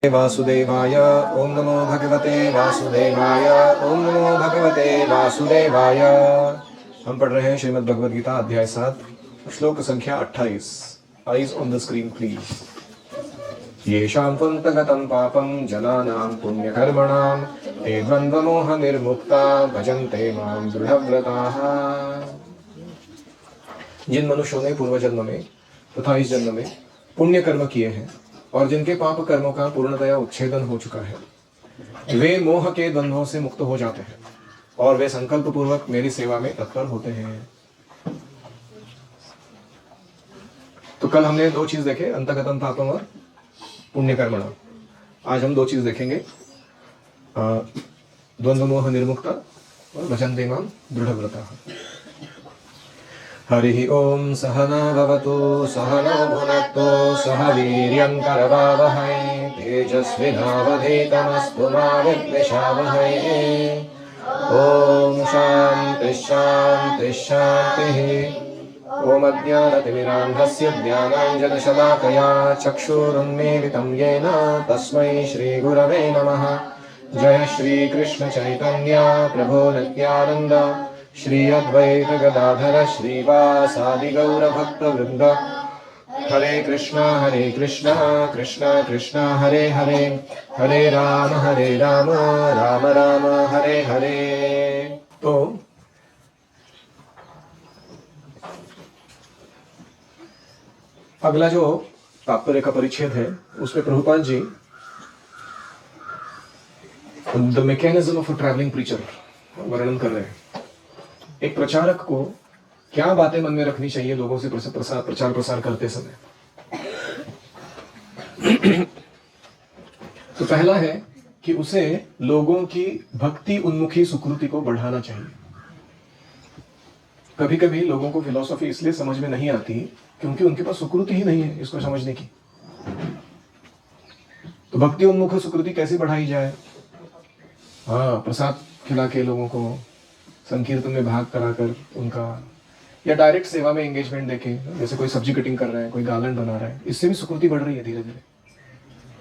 वासुदेवाय ओम नमो भगवते वासुदेवाय ओम नमो भगवते वासुदेवाय। हम पढ़ रहे हैं श्रीमद् भगवद गीता अध्याय 7 श्लोक संख्या 28। Eyes on the screen please. येषां पुन्तगतं पापं जनानां पुण्यकर्मणां ते द्वन्द्वमोह निर्मुक्ता भजन्ते मां दृढव्रताः। जिन मनुष्यों ने पूर्व जन्म में तथा इस जन्म में पुण्य कर्म किए हैं और जिनके पाप कर्मों का पूर्णतया उच्छेदन हो चुका है, वे मोह के द्वंद्वों से मुक्त हो जाते हैं और वे संकल्प पूर्वक मेरी सेवा में तत्पर होते हैं। तो कल हमने दो चीज देखे, अंतगतम पापम और पुण्य कर्मणा। आज हम दो चीज देखेंगे, द्वंद्व मोह निर्मुक्ता और भजन्ते मां दृढव्रताः। हरि ओम सहना भवतु सहनो भुनक्तु सह वीर्यं करवावहै तेजस्विनावधीतमस्तु मा विद्विषावहै। ओम शांति शांति शांतिः। ओम अज्ञानतिमिरान्धस्य ज्ञानाञ्जनशलाकया चक्षुरुन्मीलितं येन तस्मै श्रीगुरवे नमः। जय श्री कृष्ण चैतन्य प्रभो नित्यानंद श्री अद्वैत गदाधर श्रीवासादि गौर भक्त वृंद। हरे कृष्णा कृष्णा कृष्णा हरे हरे, हरे राम राम राम हरे हरे। तो अगला जो तात्पर्य का परिच्छेद है उसमें Prabhupada ji the mechanism of a travelling preacher वर्णन कर रहे हैं। एक प्रचारक को क्या बातें मन में रखनी चाहिए लोगों से प्रचार प्रसार करते समय। तो पहला है कि उसे लोगों की भक्ति उन्मुखी सुकृति को बढ़ाना चाहिए। कभी कभी लोगों को फिलॉसफी इसलिए समझ में नहीं आती क्योंकि उनके पास सुकृति ही नहीं है इसको समझने की। तो भक्ति उन्मुख सुकृति कैसे बढ़ाई जाए? हाँ, प्रसाद खिला के लोगों को, संकीर्तन में भाग कराकर उनका, या डायरेक्ट सेवा में एंगेजमेंट देके, जैसे कोई सब्जी कटिंग कर रहा है, कोई गार्लेंड बना रहा है, इससे भी सुकृति बढ़ रही है धीरे धीरे।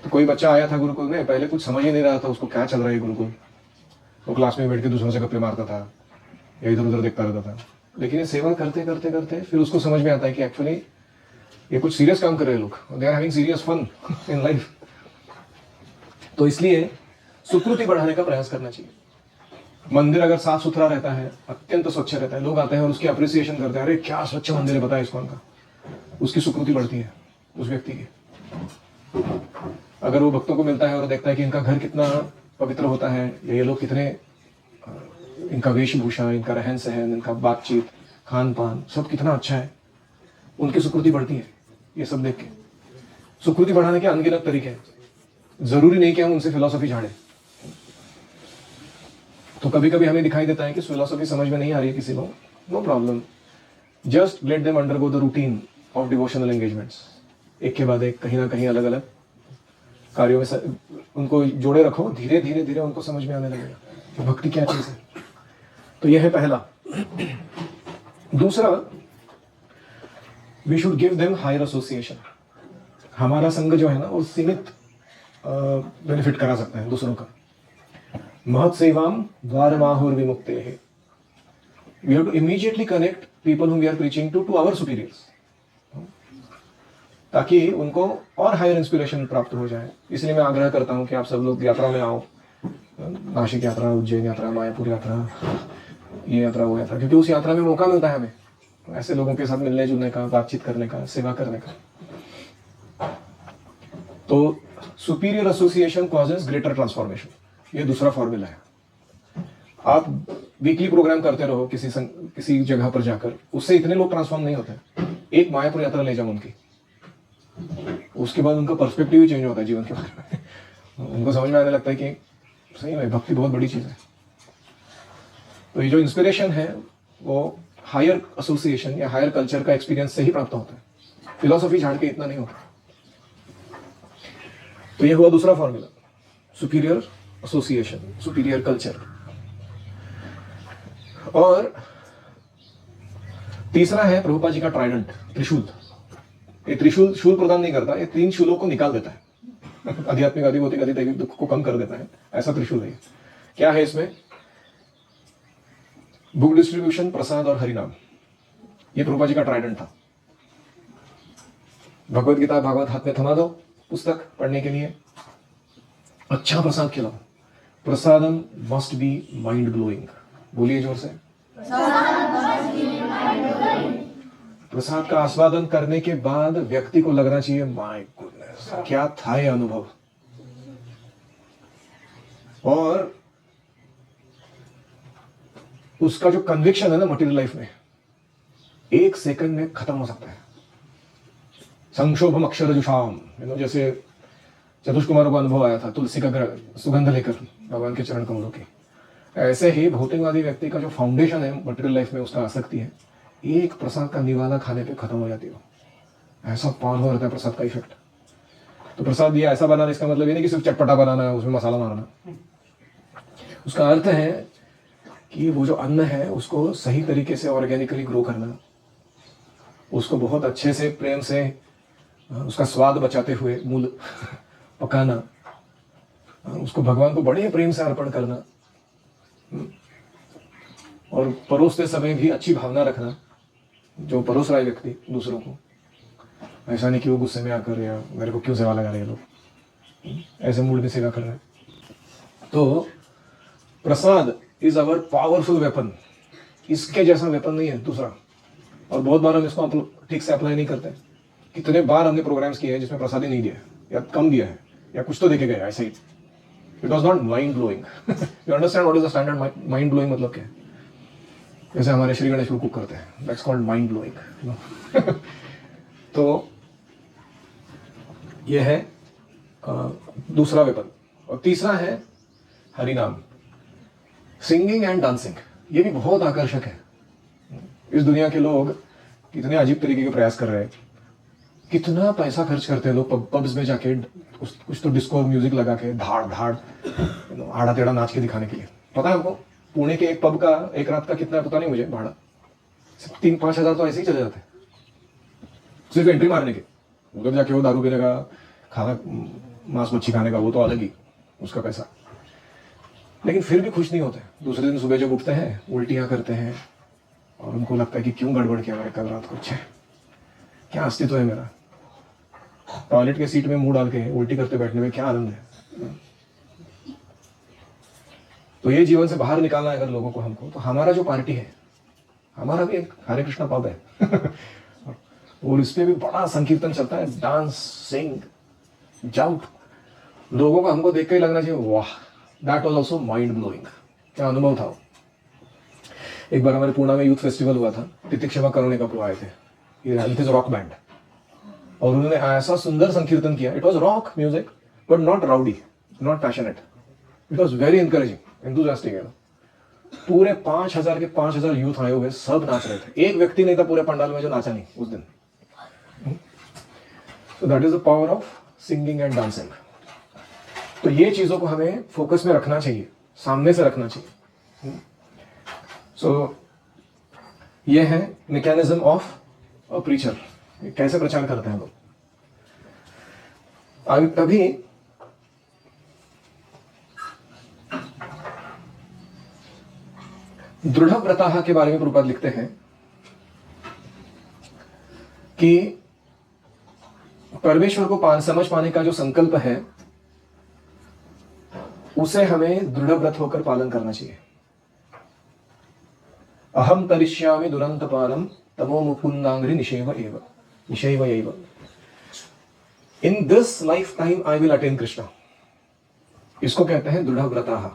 तो कोई बच्चा आया था गुरुकुल में, पहले कुछ समझ ही नहीं रहा था उसको क्या चल रहा है गुरुकुल। वो क्लास में बैठ के दूसरों से गप्पे मारता था या इधर उधर देखता रहता था। लेकिन ये सेवा करते करते करते फिर उसको समझ में आता है कि एक्चुअली ये कुछ सीरियस काम कर रहे हैं लोग, they are having serious fun in life. तो इसलिए सुकृति बढ़ाने का प्रयास करना चाहिए। मंदिर अगर साफ सुथरा रहता है, अत्यंत स्वच्छ रहता है, लोग आते हैं और उसकी अप्रिसिएशन करते हैं, अरे क्या स्वच्छ मंदिर है बताया इसको, उनका उसकी सुकृति बढ़ती है उस व्यक्ति की। अगर वो भक्तों को मिलता है और देखता है कि इनका घर कितना पवित्र होता है, ये लोग कितने, इनका वेशभूषा, इनका रहन सहन, इनका बातचीत, खान पान सब कितना अच्छा है, उनकी सुकृति बढ़ती है। ये सब देख के सुकृति बढ़ाने के अनगिनत तरीके हैं। जरूरी नहीं कि हम उनसे फिलॉसफी झाड़े। तो कभी कभी हमें दिखाई देता है कि फिलॉसफी समझ में नहीं आ रही है किसी को, no problem, just let them undergo the routine of devotional engagements. एक के बाद एक, कहीं ना कहीं अलग अलग कार्यों में उनको जोड़े रखो, धीरे धीरे धीरे उनको समझ में आने लगेगा कि भक्ति क्या चीज है। तो यह है पहला। दूसरा, we should give them higher association. हमारा संग जो है ना, वो सीमित बेनिफिट करा सकता है दूसरों का। महत सेवाम द्वारमाहुर विमुक्ते है। We have to immediately connect people whom we are preaching to our superiors, ताकि उनको और हायर इंस्पिरेशन प्राप्त हो जाए। इसलिए मैं आग्रह करता हूं कि आप सब लोग यात्रा में आओ, नासिक यात्रा, उज्जैन यात्रा, मायापुर यात्रा, ये यात्रा, वो यात्रा, क्योंकि उस यात्रा में मौका मिलता है हमें ऐसे लोगों के साथ मिलने जुलने का, बातचीत करने का, सेवा करने का। तो superior association causes greater transformation, ये दूसरा फॉर्मूला है। आप वीकली प्रोग्राम करते रहो किसी जगह पर जाकर, उससे इतने लोग ट्रांसफॉर्म नहीं होते। एक मायापुर यात्रा ले जाओ उनकी, उसके बाद उनका पर्सपेक्टिव ही चेंज होता है जीवन के बारे में। उनको समझ में आने लगता है कि सही में भक्ति बहुत बड़ी चीज है। तो ये जो इंस्पिरेशन है वो हायर एसोसिएशन या हायर कल्चर का एक्सपीरियंस से ही प्राप्त होता है, फिलॉसफी झाड़ के इतना नहीं होता। तो ये हुआ दूसरा formula, superior association, superior culture. और तीसरा है प्रभुपाद जी का ट्राइडेंट, त्रिशूल। ये त्रिशूल शूल प्रदान नहीं करता, ये 3 शूलों को निकाल देता है। आध्यात्मिक अधिभौतिक अधिदैविक दुख को कम कर देता है, ऐसा त्रिशूल है। क्या है इसमें? बुक डिस्ट्रीब्यूशन, प्रसाद और हरिनाम। ये प्रभुपाद जी का ट्राइडेंट था। भगवत गीता भागवत हाथ में थमा दो पुस्तक पढ़ने के लिए, अच्छा प्रसाद खिलाओ। प्रसादम मस्ट बी माइंड ब्लोइंग। बोलिए जोर से, प्रसाद का आस्वादन करने के बाद व्यक्ति को लगना चाहिए माय गुडनेस, क्या था ये अनुभव। और उसका जो कन्विक्शन है ना मटेरियल लाइफ में, 1 सेकंड में खत्म हो सकता है। संक्षोभम अक्षर जुषाम, जैसे चतुष कुमार को अनुभव आया था तुलसी का सुगंध लेकर भगवान के चरण कमलों की। ऐसे ही भौतिकवादी व्यक्ति का जो फाउंडेशन है मटेरियल लाइफ में, उसका आसक्ति है, एक प्रसाद का निवाला खाने पे खत्म हो जाती हो। ऐसा पावरफुल रहता है प्रसाद का इफेक्ट। तो प्रसाद ये ऐसा बनाना, इसका मतलब ये नहीं कि सिर्फ चटपटा बनाना है, उसमें मसाला मारना। उसका अर्थ है कि वो जो अन्न है उसको सही तरीके से ऑर्गेनिकली ग्रो करना, उसको बहुत अच्छे से प्रेम से उसका स्वाद बचाते हुए मूल पकाना, उसको भगवान को बड़े प्रेम से अर्पण करना, और परोसते समय भी अच्छी भावना रखना। जो परोस रहा है व्यक्ति दूसरों को, ऐसा नहीं कि वो गुस्से में आकर या मेरे को क्यों सेवा लगा रहे हैं लोग, ऐसे मूड में सेवा कर रहे हैं। तो प्रसाद इज अवर पावरफुल वेपन। इसके जैसा वेपन नहीं है दूसरा। और बहुत बार हम इसको ठीक से अप्लाई नहीं करते। कितने बार हमने प्रोग्राम्स किए हैं जिसमें प्रसाद ही नहीं दिया या कम दिया है या कुछ तो देखे गया ऐसे ही। It was not mind blowing. You understand what is the standard mind blowing मतलब क्या है? जैसे हमारे श्री गणेश को कुक करते हैं, दैट्स कॉल्ड माइंड ब्लोइंग। तो यह है दूसरा वेपन। और तीसरा है हरिनाम, सिंगिंग एंड डांसिंग। ये भी बहुत आकर्षक है। इस दुनिया के लोग कितने अजीब तरीके के प्रयास कर रहे हैं, कितना पैसा खर्च करते हैं लोग पब्स में जाके, कुछ तो डिस्को म्यूजिक लगा के धाड़ धाड़ आड़ा टेढ़ा नाच के दिखाने के लिए। पता है आपको पुणे के एक पब का एक रात का कितना है पता नहीं मुझे भाड़ा, 3-5 हज़ार तो ऐसे ही चले जाते हैं सिर्फ एंट्री मारने के। उधर जाके वो दारू पीने का, खाना मांस मच्छी खाने का, वो तो अलग ही उसका पैसा। लेकिन फिर भी खुश नहीं होते। दूसरे दिन सुबह जब उठते हैं उल्टियां करते हैं और उनको लगता है कि क्यों गड़बड़ किया मैंने कल रात को, क्या अस्तित्व है मेरा। टॉयलेट के सीट में मुंह डाल के उल्टी करते बैठने में क्या आनंद है। तो ये जीवन से बाहर निकालना है अगर लोगों को हमको, तो हमारा जो पार्टी है, हमारा भी एक हरे कृष्णा पब है और इसमें भी बड़ा संकीर्तन चलता है, डांस, सिंग, जंप। लोगों को हमको देख के ही लगना चाहिए वाह, that was also mind blowing. क्या अनुभव था। एक बार हमारे पुणे में यूथ फेस्टिवल हुआ था, तितिक्षमा करुणे कपूर आए थे, इट इज रॉक बैंड, और उन्होंने ऐसा सुंदर संकीर्तन किया। It was rock music but not rowdy, not passionate, it was very encouraging, enthusiastic. पूरे 5,000 के 5,000 यूथ आए हुए, सब नाच रहे थे। एक व्यक्ति नहीं था पूरे पंडाल में जो नाचा नहीं उस दिन। So that is the power of singing and dancing. तो ये चीजों को हमें फोकस में रखना चाहिए, सामने से रखना चाहिए। सो ये है मैकेनिज्म ऑफ अ प्रीचर, कैसे प्रचार करते हैं लोग। अभी दृढ़ व्रतः के बारे में प्रभुपाद लिखते हैं कि परमेश्वर को समझ पाने का जो संकल्प है उसे हमें दृढ़ व्रत होकर पालन करना चाहिए। अहम तरिष्यामि दुरंत पालम तमो मुकुंदांग्रि निषेव एव। इन this life time I will attain Krishna. इसको कहते हैं दृढ़ व्रतः।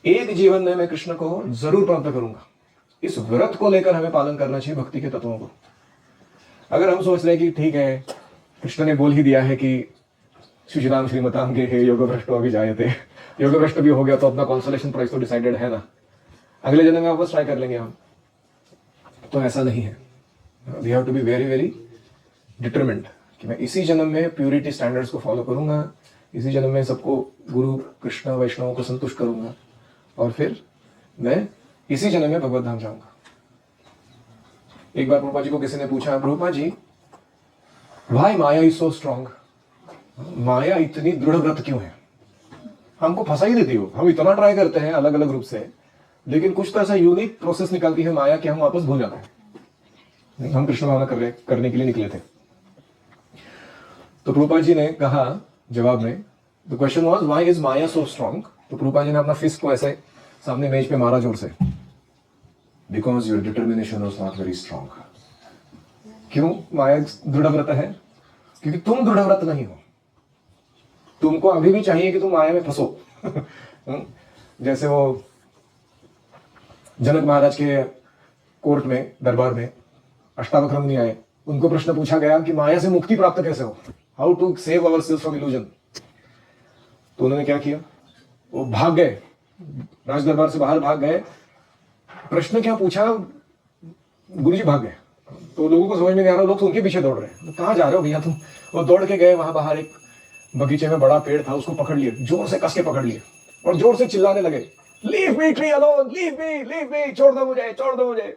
एक जीवन में मैं कृष्ण को जरूर प्राप्त करूंगा। इस व्रत को लेकर हमें पालन करना चाहिए भक्ति के तत्वों को। अगर हम सोच रहे हैं कि ठीक है, कृष्ण ने बोल ही दिया है कि सुशिराम श्रीमताम के हे योग भ्रष्टो अभी जाए थे, योग भ्रष्ट भी हो गया तो अपना कॉन्सोलेशन प्राइस तो डिसाइडेड है ना, अगले जन्म में वापस ट्राई कर लेंगे हम। तो ऐसा नहीं है। We have to be very very determined कि मैं इसी जन्म में प्यूरिटी स्टैंडर्ड्स को फॉलो करूंगा, इसी जन्म में सबको गुरु कृष्ण वैष्णवों को संतुष्ट करूंगा, और फिर मैं इसी जन्म में भगवत धाम जाऊंगा। एक बार प्रभुपाद जी को किसी ने पूछा, Prabhupada ji why maya is so strong, माया इतनी दृढ़ व्रत क्यों है? हमको फंसा ही देती हो। हम इतना ट्राई करते हैं अलग अलग रूप से, लेकिन कुछ तो ऐसा यूनिक प्रोसेस निकलती है माया कि हम वापस भूल जाते हैं। हम कृष्ण भावना करने के लिए निकले थे। तो प्रभुपाद जी ने कहा जवाब में, the question was why is Maya so strong. तो प्रभुपाद जी ने अपना फिस्ट को ऐसे सामने मेज पे मारा जोर से, because your determination was not very strong. क्यों माया दृढ़ व्रत है? क्योंकि तुम दृढ़ व्रत नहीं हो। तुमको अभी भी चाहिए कि तुम माया में फंसो। जैसे वो जनक महाराज के कोर्ट में, दरबार में अष्टावक्र मुनि आए, उनको प्रश्न पूछा गया कि माया से मुक्ति प्राप्त कैसे हो, how to save our self from illusion. तो उन्होंने क्या किया, वो भाग गए, राज दरबार से बाहर भाग गए। प्रश्न क्या पूछा, गुरुजी भाग गए। तो लोगों को समझ में नहीं आ रहा, लोग तो उनके पीछे दौड़ रहे हैं। तो कहाँ जा रहे हो भैया तुम? वो दौड़ के गए, वहां बाहर एक बगीचे में बड़ा पेड़ था, उसको पकड़ लिए, जोर से कस के पकड़ लिए और जोर से चिल्लाने लगे, leave me tree alone, leave me, छोड़ दो मुझे, छोड़ दो मुझे।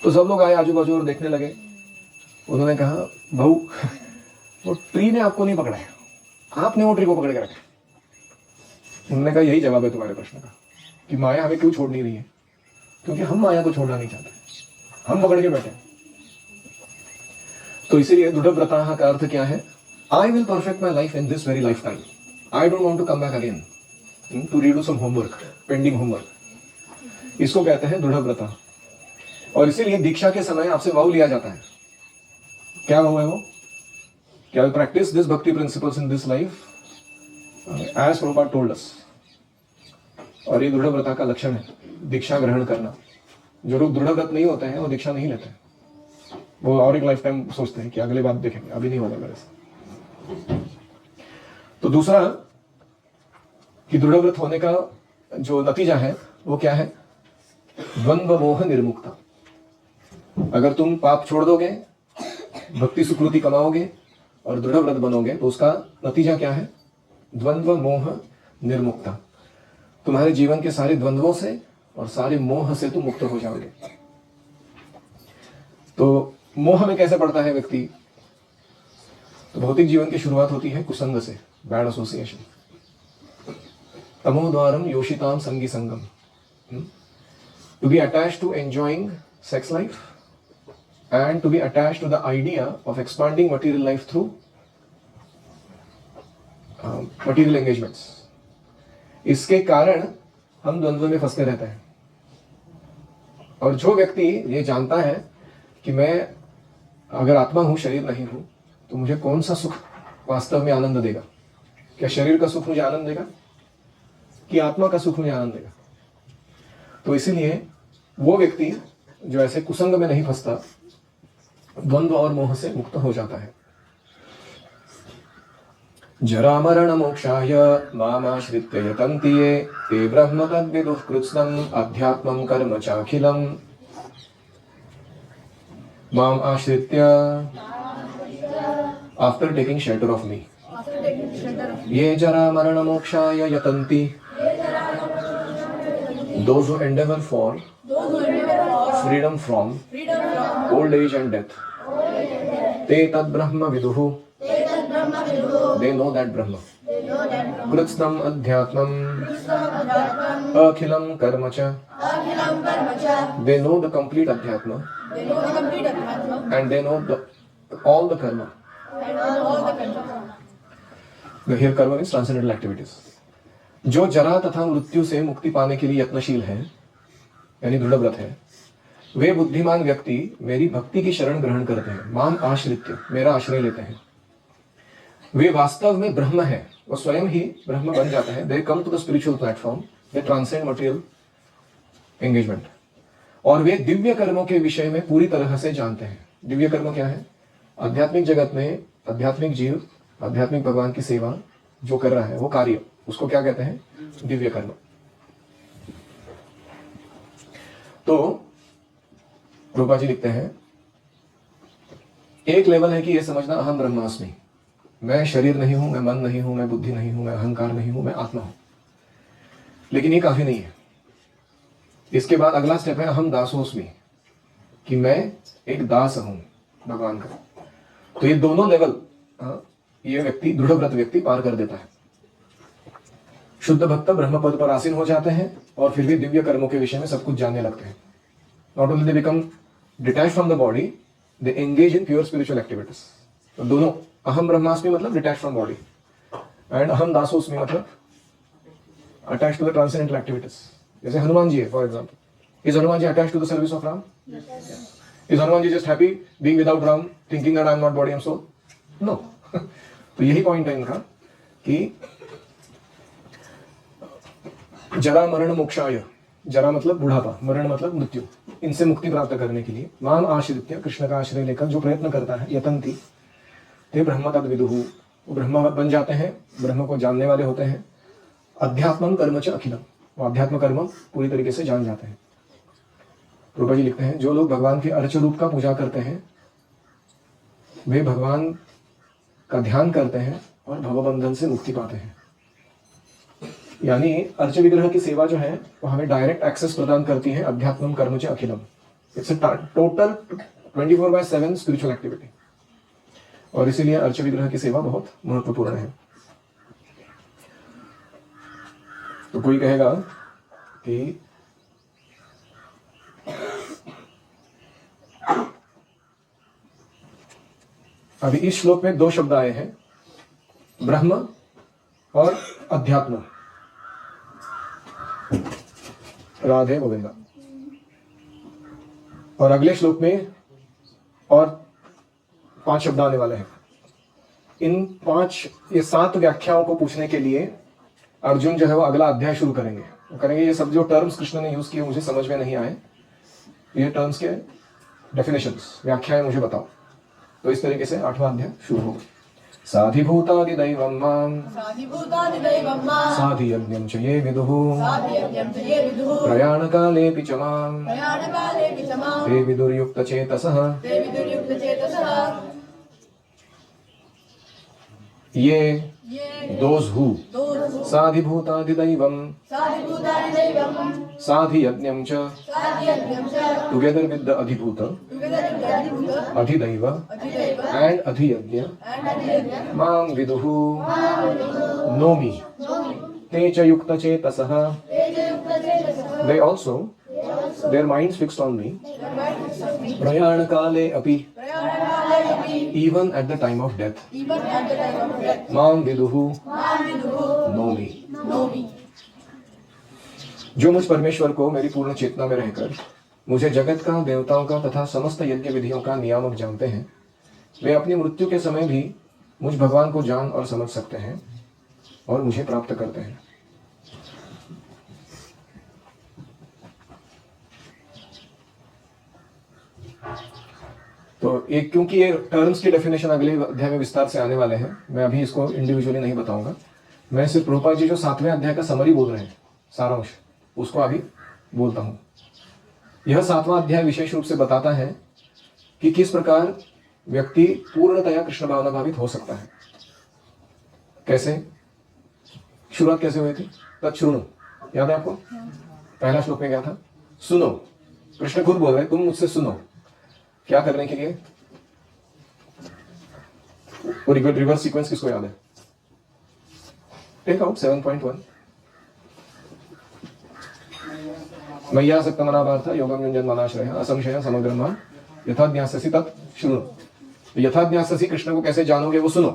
तो सब लोग आए आजू बाजू और देखने लगे। उन्होंने कहा, बहू वो ट्री ने आपको नहीं पकड़ा है, आपने वो ट्री को पकड़ के रखा। उन्होंने कहा यही जवाब है तुम्हारे प्रश्न का, कि माया हमें क्यों छोड़ नहीं रही है, क्योंकि हम माया को छोड़ना नहीं चाहते, हम पकड़ के बैठे। तो इसीलिए दृढ़ व्रतः का अर्थ क्या है, I will perfect my life in this very lifetime, I don't want to come back again to redo some homework, pending homework. इसको कहते हैं दृढ़ व्रतः। और इसीलिए दीक्षा के समय आपसे वाव लिया जाता है। क्या वाव है वो? क्या practice this bhakti principles in this life as Prabhupada told us. और ये दृढ़ व्रत का लक्षण है, दीक्षा ग्रहण करना। जो लोग दृढ़ व्रत नहीं होते हैं वो दीक्षा नहीं लेते हैं, वो और एक लाइफ टाइम सोचते हैं कि अगले बात देखेंगे, अभी नहीं होगा मेरे से। तो दूसरा कि दृढ़ व्रत होने का जो नतीजा है वो क्या है, द्वंद्व मोह निर्मुक्ता। अगर तुम पाप छोड़ दोगे, भक्ति सुकृति कमाओगे और दृढ़ व्रत बनोगे, तो उसका नतीजा क्या है, द्वंद्व मोह निर्मुक्ता। तुम्हारे जीवन के सारे द्वंद्वों से और सारे मोह से तुम मुक्त हो जाओगे। तो मोह में कैसे पड़ता है व्यक्ति? तो भौतिक जीवन की शुरुआत होती है कुसंग से, बैड एसोसिएशन। तमो द्वारम योषिताम संगी संगम, to be attached to enjoying sex life and to be attached to the idea of expanding material life through material engagements. इसके कारण हम द्वंद्व में फंसते रहते हैं। और जो व्यक्ति ये जानता है कि मैं अगर आत्मा हूं, शरीर नहीं हूं, तो मुझे कौन सा सुख वास्तव में आनंद देगा? क्या शरीर का सुख मुझे आनंद देगा कि आत्मा का सुख मुझे आनंद देगा? तो इसीलिए वो व्यक्ति जो ऐसे कुसंग में नहीं फंसता, द्वंद्व और मोह से मुक्त हो जाता है। जरा मरण मोक्षाय मामाश्रित्य यतन्ति ये, ते ब्रह्म तद्विदुः कृत्स्नम् अध्यात्मं कर्म चाखिलम्। माम आश्रित्य, आफ्टर टेकिंग शेल्टर ऑफ मी, ये जरा मरण मोक्षाय यतन्ति, those who endeavor for freedom from old age and death, te tad brahma viduhu, they know that Brahma, kritsnam adhyatmam, akhilam karma cha, they know the complete adhyatma, and they know all the karma. Here karma means transcendental activities. जो जरा तथा मृत्यु से मुक्ति पाने के लिए यत्नशील है, यानी दृढ़ व्रत है, वे बुद्धिमान व्यक्ति मेरी भक्ति की शरण ग्रहण करते हैं। माम आश्रित्य, मेरा आश्रय लेते हैं। वे वास्तव में ब्रह्म है, वो स्वयं ही ब्रह्म बन जाते हैं। They come to the spiritual platform, they transcend material engagement. और वे दिव्य कर्मों के विषय में पूरी तरह से जानते हैं। दिव्य कर्म क्या है? आध्यात्मिक जगत में आध्यात्मिक जीव, आध्यात्मिक भगवान की सेवा जो कर रहा है, वो कार्य, उसको क्या कहते हैं? दिव्य कर्म। तो रूपा जी लिखते हैं, एक लेवल है कि यह समझना अहम ब्रह्मास्मि, मैं शरीर नहीं हूं, मैं मन नहीं हूं, मैं बुद्धि नहीं हूं, मैं अहंकार नहीं हूं, मैं आत्मा हूं। लेकिन ये काफी नहीं है। इसके बाद अगला स्टेप है अहम दासोस्मि, कि मैं एक दास हूं भगवान का। तो ये दोनों लेवल, ये व्यक्ति, दृढ़ व्रत व्यक्ति पार कर देता है। शुद्ध भक्त ब्रह्म पद पर आसीन हो जाते हैं और फिर भी दिव्य कर्मों के विषय में सब कुछ जानने लगते हैं। Not only they become detach from the body, they engage in pure spiritual activities. तो दोनों, अहम ब्रह्मास्मि मतलब डिटैच फ्रॉम बॉडी, एंड अहम दासोस्मि मतलब attach to the transcendental activities. जैसे हनुमान जी है for example, is Hanuman ji attach to the service of Ram? Is Hanuman ji just happy being without Ram, thinking that I am not body, I am soul? No. तो यही point है इनका कि जरा मरण मोक्षाय, जरा मतलब बुढ़ापा, मरण मतलब मृत्यु, इनसे मुक्ति प्राप्त करने के लिए माम आश्रित्य, कृष्ण का आश्रय लेकर जो प्रयत्न करता है, यतंती ते ब्रह्म तद विदुः, वो ब्रह्म बन जाते हैं, ब्रह्म को जानने वाले होते हैं। अध्यात्मम कर्म च अखिलम, वो अध्यात्म कर्म पूरी तरीके से जान जाते हैं। रूपा जी लिखते हैं, जो लोग भगवान के अर्च रूप का पूजा करते हैं वे भगवान का ध्यान करते हैं और भवबंधन से मुक्ति पाते हैं। यानी अर्च विग्रह की सेवा जो है वो हमें डायरेक्ट एक्सेस प्रदान करती है अध्यात्मम कर्म च अखिलम। It's a total 24/7 spiritual activity, और इसीलिए अर्च विग्रह की सेवा बहुत महत्वपूर्ण है। तो कोई कहेगा कि अभी इस श्लोक में दो शब्द आए हैं, ब्रह्म और अध्यात्म। राधे गोविंदा। और अगले श्लोक में और 5 शब्द आने वाले हैं। इन 7 व्याख्याओं को पूछने के लिए अर्जुन जो है वो अगला अध्याय शुरू करेंगे। वो करेंगे ये सब जो टर्म्स कृष्ण ने यूज किए मुझे समझ में नहीं आए, ये टर्म्स के डेफिनेशंस, व्याख्याएं मुझे बताओ। तो इस तरीके से 8वां अध्याय शुरू होगा। साधिभूतादिदैवं मां साधियज्ञं च ये विदुः प्रयाणकालेऽपि च मां ते विदुर्युक्तचेतसः ये those who साधिभूतादिदैवं साधियज्ञं च together with the adhibhuta, adhiदैव and adhiyajna मां विदुः know me te च युक्तचेतसः, they also their minds fixed on me प्रयाणकाले अपि, even at the time of death, मां विदुः know me। जो मुझ परमेश्वर को मेरी पूर्ण चेतना में रहकर मुझे जगत का, देवताओं का तथा समस्त यज्ञ विधियों का नियामक जानते हैं, वे अपनी मृत्यु के समय भी मुझ भगवान को जान और समझ सकते हैं और मुझे प्राप्त करते हैं। तो एक, क्योंकि ये टर्म्स की डेफिनेशन अगले अध्याय में विस्तार से आने वाले हैं, मैं अभी इसको इंडिविजुअली नहीं बताऊंगा। मैं सिर्फ प्रभुपाद जी जो 7वें अध्याय का समरी बोल रहे हैं, सारांश, उसको अभी बोलता हूं। यह 7वां अध्याय विशेष रूप से बताता है कि किस प्रकार व्यक्ति पूर्णतया कृष्ण भावना भावित हो सकता है। कैसे, शुरुआत कैसे हुई थी? तत्शृणु, याद है आपको? पहला श्लोक में क्या था? सुनो। कृष्ण खुद बोल रहे तुम मुझसे सुनो। क्या करने के लिए? वो रिवर्स सीक्वेंस किसको याद है? Take out 7.1। मय्या सक्त मनाभार्थ योगम युञ्जन मनाश्रय असंशय समग्रम यथा ज्ञास्यसि तत् शृणु। तो यथा ज्ञास्यसि, कृष्ण को कैसे जानोगे वो सुनो।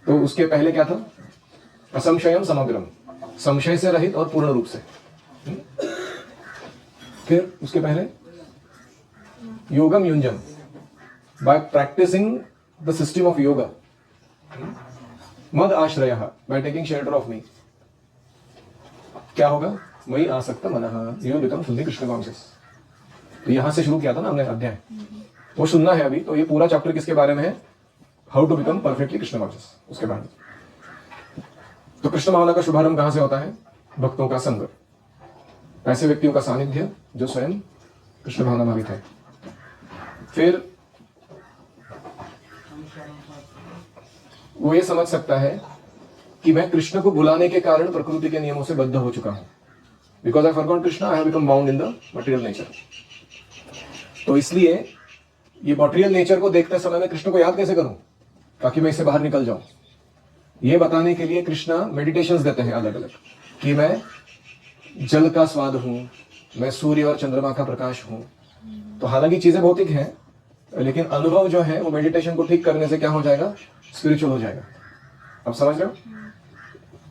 तो उसके पहले क्या था? असंशयम समग्रम, संशय से रहित और पूर्ण रूप से। फिर उसके पहले योगम युञ्जन, by practising the system of yoga. मद आश्रय, by taking shelter of me. क्या होगा? मई आसक्त मनः, you become fully Krishna conscious. तो यहां से शुरू किया था ना हमने अध्याय, वो सुनना है अभी। तो ये पूरा चैप्टर किसके बारे में है? How to become perfectly Krishna conscious, उसके बारे में। तो कृष्ण भावना का शुभारंभ कहां से होता है? भक्तों का संग, ऐसे व्यक्तियों का सानिध्य जो स्वयं कृष्ण भावना भावित है। फिर वो ये समझ सकता है कि मैं कृष्ण को बुलाने के कारण प्रकृति के नियमों से बद्ध हो चुका हूं। Because I forgot Krishna, I have become bound in the material nature. तो इसलिए ये मटेरियल नेचर को देखते समय मैं कृष्ण को याद कैसे करूं? ताकि मैं इससे बाहर निकल जाऊं। ये बताने के लिए कृष्णा मेडिटेशंस देते हैं अलग अलग, कि मैं जल का स्वाद हूं, मैं सूर्य और चंद्रमा का प्रकाश हूं। तो हालांकि चीजें भौतिक हैं, लेकिन अनुभव जो है वो मेडिटेशन को ठीक करने से क्या हो जाएगा, स्पिरिचुअल हो जाएगा। आप समझ रहे हो?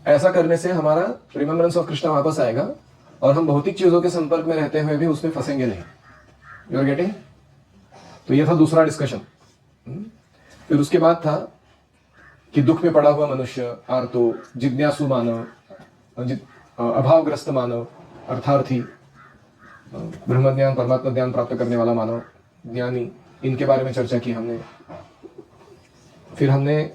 ऐसा करने से हमारा रिमेम्बरेंस ऑफ कृष्णा वापस आएगा और हम भौतिक चीजों के संपर्क में रहते हुए भी उसमें फंसेंगे नहीं। You are getting? तो ये था दूसरा डिस्कशन। फिर उसके बाद था कि दुख में पड़ा हुआ मनुष्य, आर्तो, जिज्ञासु मानव, अभावग्रस्त मानव, अर्थार्थी, ब्रह्म ज्ञान परमात्मा ज्ञान प्राप्त करने वाला मानव, ज्ञानी, इनके बारे में चर्चा की हमने। फिर हमने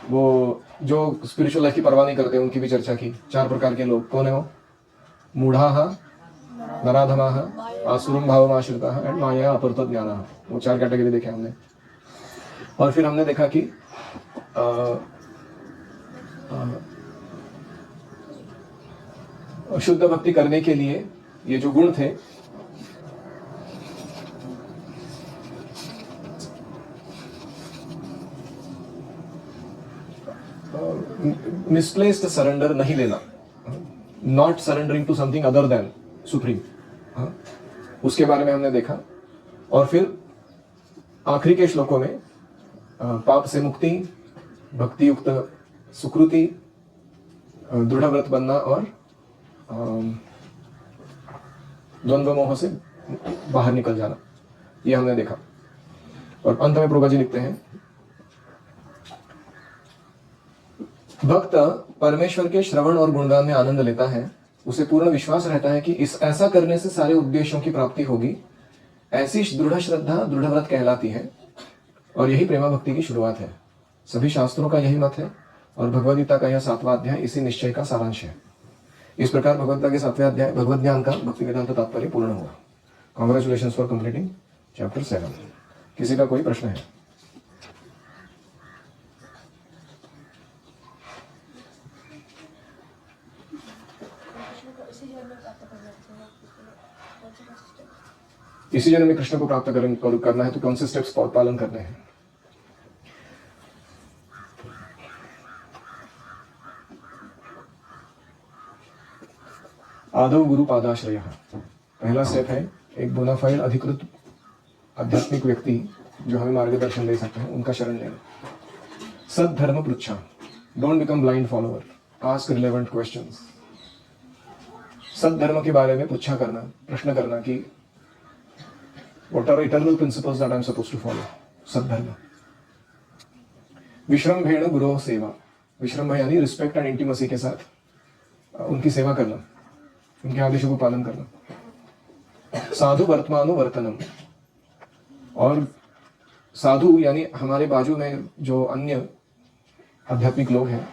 वो जो स्पिरिचुअल लाइफ की परवाह नहीं करते उनकी भी चर्चा की। 4 प्रकार के लोग कौन है वो? मूढ़ाः, नराधमाः, आसुरं भावमाश्रिताः एंड माया अपरत ज्ञानाः। वो 4 कैटेगरी देखे हमने। और फिर हमने देखा कि शुद्ध भक्ति करने के लिए ये जो गुण थे, मिसप्लेस्ड सरेंडर नहीं लेना, not surrendering to something other than supreme, उसके बारे में हमने देखा। और फिर आखिरी के श्लोकों में पाप से मुक्ति, भक्ति युक्त सुकृति, दृढ़ व्रत बनना और द्वंद्व मोह से बाहर निकल जाना, ये हमने देखा। और अंत में प्रभुपाद जी लिखते हैं, भक्त परमेश्वर के श्रवण और गुणगान में आनंद लेता है, उसे पूर्ण विश्वास रहता है कि इस ऐसा करने से सारे उद्देश्यों की प्राप्ति होगी। ऐसी दृढ़ श्रद्धा दृढ़ व्रत कहलाती है और यही प्रेमा भक्ति की शुरुआत है। सभी शास्त्रों का यही मत है और भगवद गीता का यह 7वां अध्याय इसी निश्चय का सारांश है। इस प्रकार भगवद गीता के 7वें अध्याय भगवद ज्ञान का भक्ति वेदांत तात्पर्य पूर्ण हुआ। Congratulation for completing chapter 7। किसी का कोई प्रश्न है? इसी जन्म में कृष्ण को प्राप्त करना है तो कौन से स्टेप्स पालन करने हैं? आदौ गुरु पादाश्रय, पहला स्टेप है एक बोनाफाइड अधिकृत आध्यात्मिक व्यक्ति जो हमें मार्गदर्शन दे सकते हैं, उनका शरण लेना। सद्धर्म पृच्छा, don't become blind follower, ask relevant questions. सद्धर्म के बारे में पूछा करना, प्रश्न करना कि what are eternal principles that I am supposed to follow, सद्धर्म। विश्रम्भेण गुरो सेवा, विश्रम्भ यानी रिस्पेक्ट एंड इंटीमेसी के साथ उनकी सेवा करना, उनके आदेशों को पालन करना। साधु वर्तमानुवर्तनम, और साधु यानी हमारे बाजू में जो अन्य आध्यात्मिक लोग हैं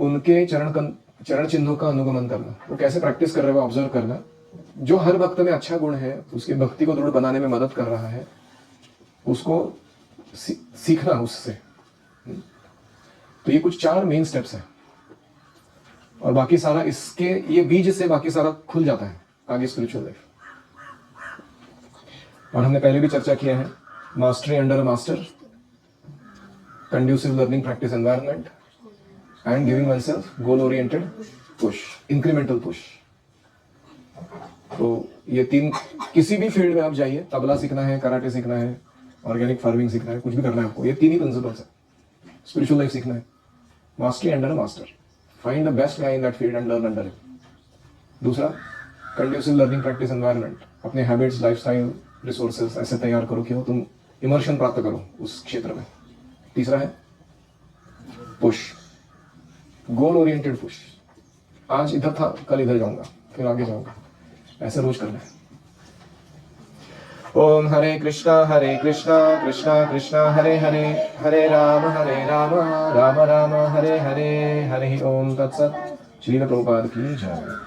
उनके चरण चिन्हों का अनुगमन करना। वो कैसे प्रैक्टिस कर रहे हैं वो ऑब्जर्व करना। जो हर भक्त में अच्छा गुण है, उसकी भक्ति को दृढ़ बनाने में मदद कर रहा है, उसको सीखना उससे। तो ये कुछ 4 मेन स्टेप्स हैं और बाकी सारा इसके ये बीज से बाकी सारा खुल जाता है आगे स्पिरिचुअल लाइफ। और हमने पहले भी चर्चा किया है, mastery under a master, conducive learning practice environment and giving oneself goal oriented push, incremental push. तो ये 3 किसी भी फील्ड में आप जाइए, तबला सीखना है, कराटे सीखना है, ऑर्गेनिक फार्मिंग सीखना है, कुछ भी करना है आपको, ये 3 ही प्रिंसिपल्स है। स्पिरिचुअल लाइफ सीखना है, mastery under a master, find the best guy in that field and learn under him. दूसरा, कंड्यूसिव लर्निंग प्रैक्टिस एनवायरनमेंट, अपने हैबिट्स, लाइफस्टाइल, रिसोर्सेज ऐसे तैयार करो कि हो तुम इमर्शन प्राप्त करो उस क्षेत्र में। तीसरा है पुश, गोल ओरिएंटेड पुश। आज इधर था, कल इधर जाऊंगा, फिर आगे जाऊंगा, ऐसे रोज करना है। ओम हरे कृष्णा कृष्णा कृष्णा हरे हरे, हरे राम राम राम हरे हरे, हरे ओम तत्सत। श्रील प्रभुपाद की जय।